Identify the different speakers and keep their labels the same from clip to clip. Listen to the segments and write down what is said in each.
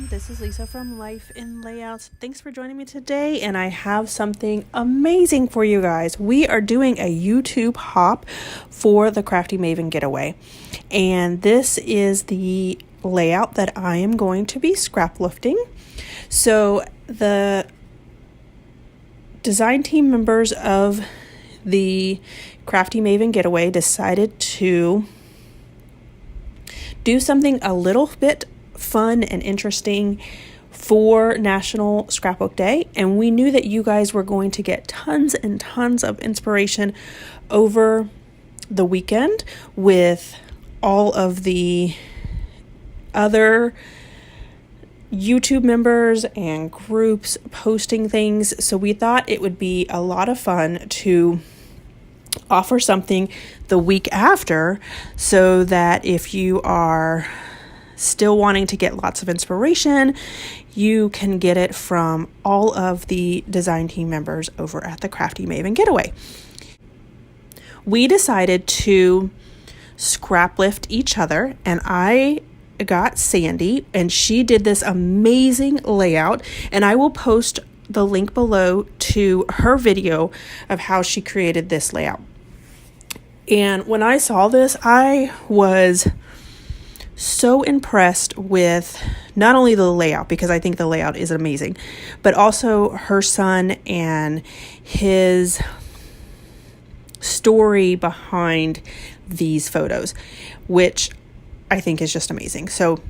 Speaker 1: everyone, this is Lisa from Life in Layouts. Thanks for joining me today, and I have something amazing for you guys. We are doing a YouTube hop for the Crafty Maven Getaway, and this is the layout that I am going to be scrap lifting. So the design team members of the Crafty Maven Getaway decided to do something a little bit fun and interesting for National Scrapbook Day, and we knew that you guys were going to get tons and tons of inspiration over the weekend with all of the other YouTube members and groups posting things. So we thought it would be a lot of fun to offer something the week after, so that if you are still wanting to get lots of inspiration, you can get it from all of the design team members over at the Crafty Maven Getaway. We decided to scrap lift each other, and I got Sandy, and she did this amazing layout, and I will post the link below to her video of how she created this layout. And when I saw this, I was so impressed with not only the layout, because I think the layout is amazing, but also her son and his story behind these photos, which I think is just amazing. So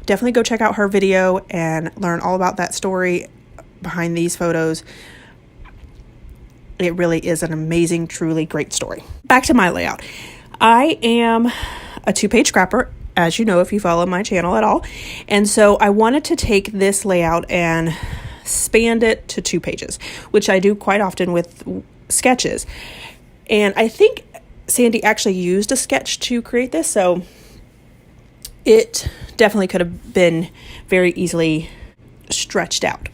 Speaker 1: definitely go check out her video and learn all about that story behind these photos. It really is an amazing, truly great story. Back to my layout. I am a 2-page scrapper, as you know, if you follow my channel at all. And so I wanted to take this layout and span it to 2 pages, which I do quite often with sketches. And I think Sandy actually used a sketch to create this, so it definitely could have been very easily stretched out.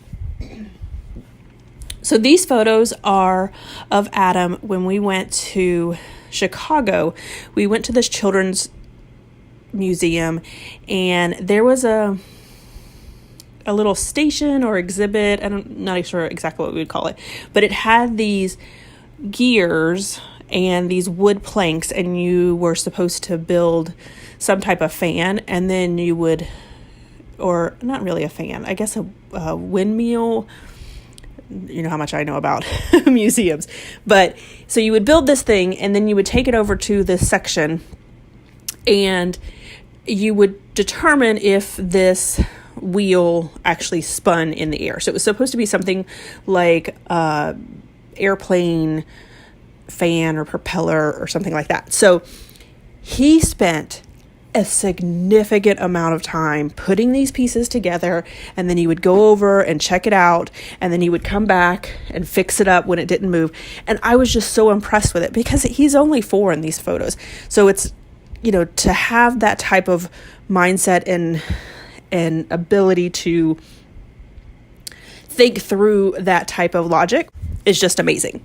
Speaker 1: So these photos are of Adam when we went to Chicago. We went to this children's museum, and there was a little station or exhibit. I'm not sure exactly what we would call it, but it had these gears and these wood planks, and you were supposed to build some type of fan, and then you would, or not really a fan, I guess a windmill. You know how much I know about museums. But so you would build this thing, and then you would take it over to this section, and you would determine if this wheel actually spun in the air. So it was supposed to be something like airplane fan or propeller or something like that. So he spent a significant amount of time putting these pieces together, and then he would go over and check it out, and then he would come back and fix it up when it didn't move. And I was just so impressed with it, because he's only 4 in these photos. So it's, you know, to have that type of mindset and ability to think through that type of logic is just amazing.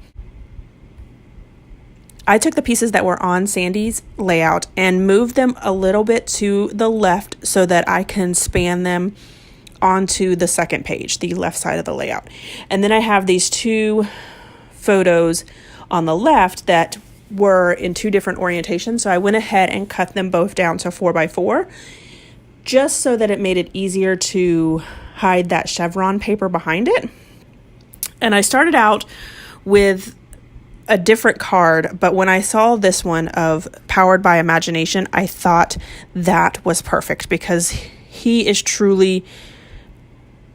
Speaker 1: I took the pieces that were on Sandy's layout and moved them a little bit to the left so that I can span them onto the second page, the left side of the layout. And then I have these 2 photos on the left that were in 2 different orientations. So I went ahead and cut them both down to 4x4, just so that it made it easier to hide that chevron paper behind it. And I started out with a different card, but when I saw this one of Powered by Imagination, I thought that was perfect, because he is truly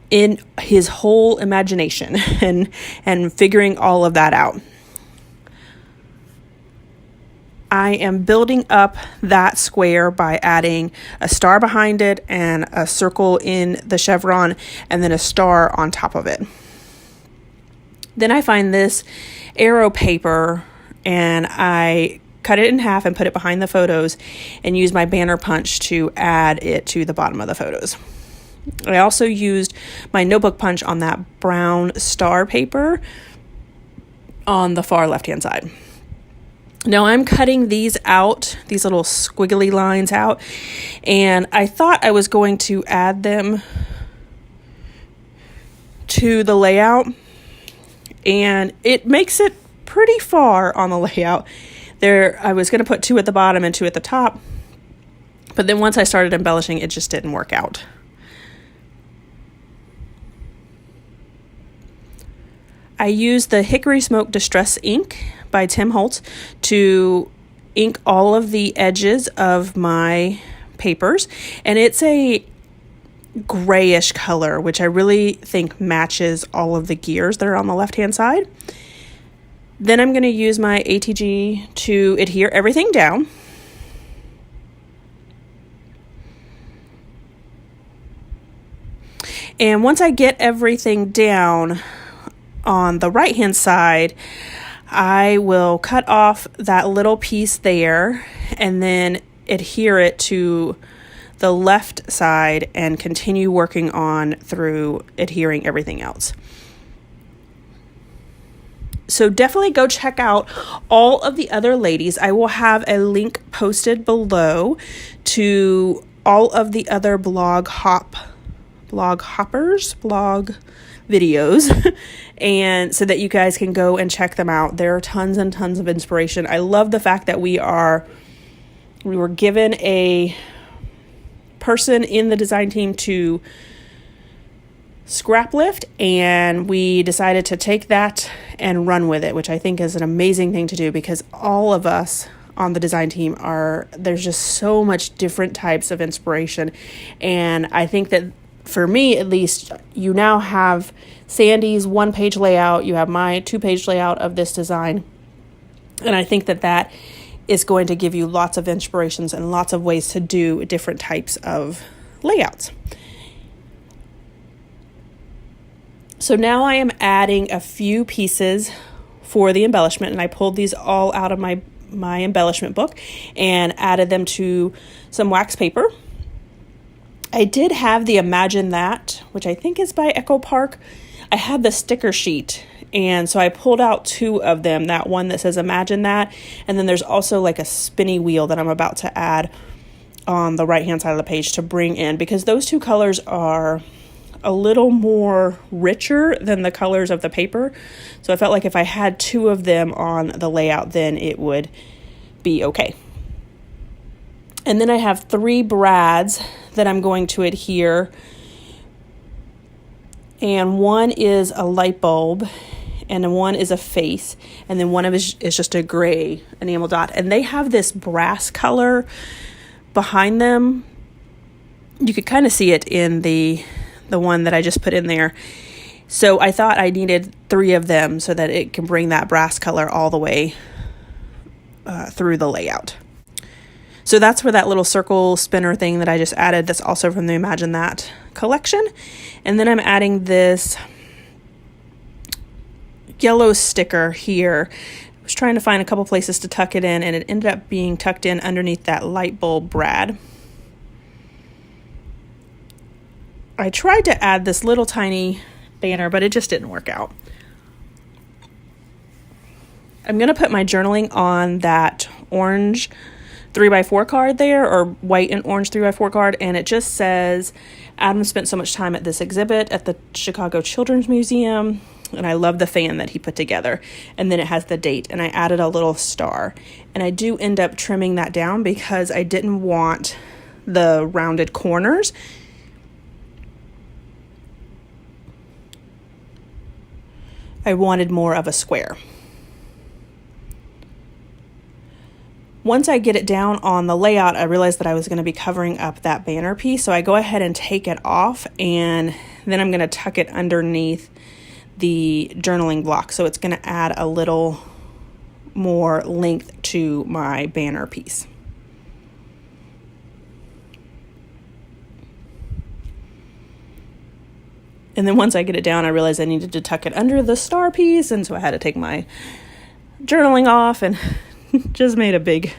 Speaker 1: in his whole imagination and figuring all of that out. I am building up that square by adding a star behind it and a circle in the chevron, and then a star on top of it. Then I find this arrow paper, and I cut it in half and put it behind the photos, and use my banner punch to add it to the bottom of the photos. I also used my notebook punch on that brown star paper on the far left-hand side. Now I'm cutting these out, these little squiggly lines out, and I thought I was going to add them to the layout, and it makes it pretty far on the layout. There, I was going to put 2 at the bottom and 2 at the top, but then once I started embellishing, it just didn't work out. I used the Hickory Smoke Distress ink by Tim Holtz to ink all of the edges of my papers, and it's a grayish color, which I really think matches all of the gears that are on the left-hand side. Then I'm going to use my ATG to adhere everything down. And once I get everything down on the right-hand side, I will cut off that little piece there and then adhere it to the left side and continue working on through adhering everything else. So definitely go check out all of the other ladies. I will have a link posted below to all of the other blog videos and so that you guys can go and check them out. There are tons and tons of inspiration. I love the fact that we were given a person in the design team to scraplift, and we decided to take that and run with it, which I think is an amazing thing to do, because all of us on the design team there's just so much different types of inspiration. And I think that for me, at least, you now have Sandy's 1-page layout, you have my 2-page layout of this design, and I think that that is going to give you lots of inspirations and lots of ways to do different types of layouts. So now I am adding a few pieces for the embellishment, and I pulled these all out of my embellishment book and added them to some wax paper. I did have the Imagine That, which I think is by Echo Park. I had the sticker sheet, and so I pulled out 2 of them, that one that says Imagine That, and then there's also like a spinny wheel that I'm about to add on the right hand side of the page to bring in, because those 2 colors are a little more richer than the colors of the paper. So I felt like if I had 2 of them on the layout, then it would be okay. And then I have 3 brads that I'm going to adhere. And one is a light bulb, and then one is a face, and then one of it is just a gray enamel dot. And they have this brass color behind them. You could kind of see it in the one that I just put in there. So I thought I needed 3 of them so that it can bring that brass color all the way through the layout. So that's where that little circle spinner thing that I just added, that's also from the Imagine That collection. And then I'm adding this yellow sticker here. I was trying to find a couple places to tuck it in, and it ended up being tucked in underneath that light bulb brad. I tried to add this little tiny banner, but it just didn't work out. I'm going to put my journaling on that orange 3x4 card there, or white and orange 3x4 card, and it just says, Adam spent so much time at this exhibit at the Chicago Children's Museum, and I love the fan that he put together. And then it has the date, and I added a little star. And I do end up trimming that down because I didn't want the rounded corners. I wanted more of a square. Once I get it down on the layout, I realized that I was going to be covering up that banner piece. So I go ahead and take it off, and then I'm going to tuck it underneath the journaling block. So it's going to add a little more length to my banner piece. And then once I get it down, I realized I needed to tuck it under the star piece. And so I had to take my journaling off, and just made a big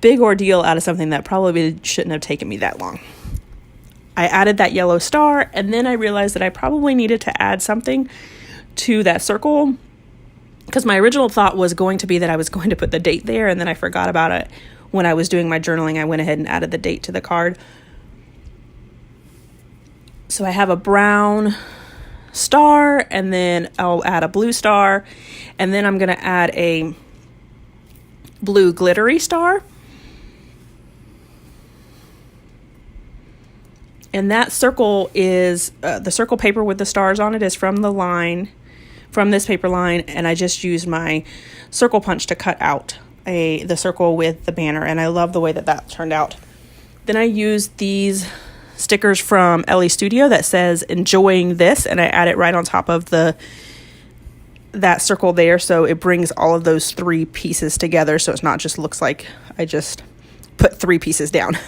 Speaker 1: ordeal out of something that probably shouldn't have taken me that long. I added that yellow star, and then I realized that I probably needed to add something to that circle, because my original thought was going to be that I was going to put the date there, and then I forgot about it when I was doing my journaling. I went ahead and added the date to the card. So I have a brown star, and then I'll add a blue star, and then I'm going to add a blue glittery star. And that circle is, the circle paper with the stars on it is from the line, from this paper line, and I just used my circle punch to cut out the circle with the banner, and I love the way that turned out. Then I used these stickers from Ellie Studio that says enjoying this, and I add it right on top of that circle there, so it brings all of those 3 pieces together, so it's not just looks like I just put 3 pieces down.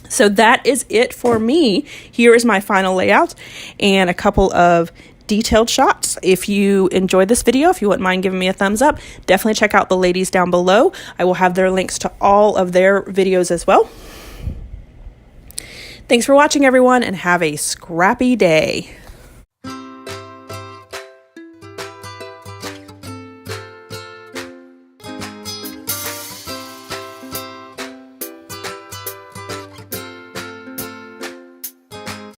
Speaker 1: So that is it for me. Here is my final layout and a couple of detailed shots. If you enjoyed this video, if you wouldn't mind giving me a thumbs up, definitely check out the ladies down below. I will have their links to all of their videos as well. Thanks for watching, everyone, and have a scrappy day.